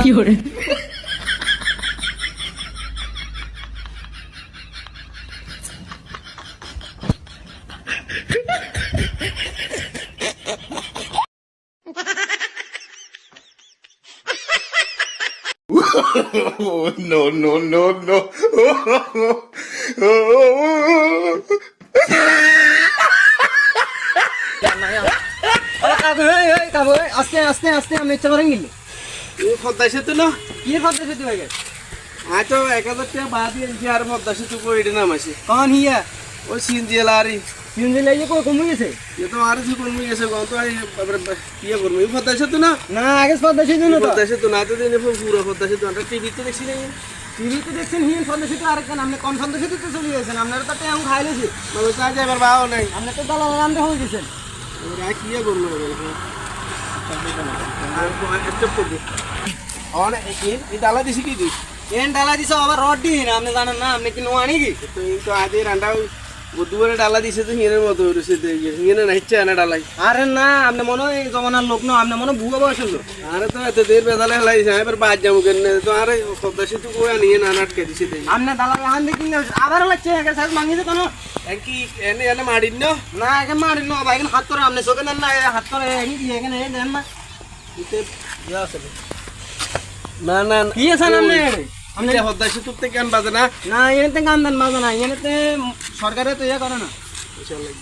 有人。no, no, no, no. আস্তে আস্তে আস্তে আমি ইচ্ছা করেন গেলি পদ্মা সেতু না কি পদ্মা সেতু হয়ে গেছে তো 1000 টাকা বাদ দিয়েছি আর পদ্মা সেতু কইডে নাম আছে কখন হিয়া ওই সিনজিলারি সিনজি লাইয়ে কমে গেছে এ তো আর কি কমে গেছে গন্ত ইয়ে করবো এই পদ্মা সেতু না না আগে পদ্মা সেতু না তো পদ্মা সেতু না তো দিনে পুরো পদ্মা সেতু আমরা টিভিতে দেখছি না টিভিতে দেখছেন হিয়া পদ্মা সেতু আর কেন আপনি কোন পদ্মা সেতুতে চলে গেছেন আপনারা তো টাইম খাইলেছি মানে কাজ এবার বাও নাই আপনি তো দালাল নাম হয়ে গেছেন ওরা কি করবো একটা পড়বে অনেক এই ডালা দিছি কি দিস এন ডালা দিছ আবার রড দিন আপনি জানেন না আপনি কি নোয়ানি কি তো এই তো আজ রান্না বুধবারে ডালা দিছে তো হিনের মতো হইছে হিনে না ইচ্ছা না ডালাই আরে না আপনি মনে হয় জমানার লোক না আপনি মনে ভুয়া বয়সের লোক আরে তো এত দের বেদালে হেলাইছে এবার বাদ যাবো কেন তো আরে পদ্মা সেতু কই নিয়ে না আটকে দিছে আপনি দালাল হান দেখি আবার লাগছে একে সাথে মাঙ্গিছে কেন কি এনে এনে মারিন না না একে মারিন না ভাই হাত করে আপনি চোখে দেন না হাত করে এখানে দেন না না না কি আছেন আপনি আপনি পদ্মা সেতু থেকে কেন বাজে না না এনে গান দেন বাজে না এনে সরকারে তো ইয়ে করে না ইনশাআল্লাহ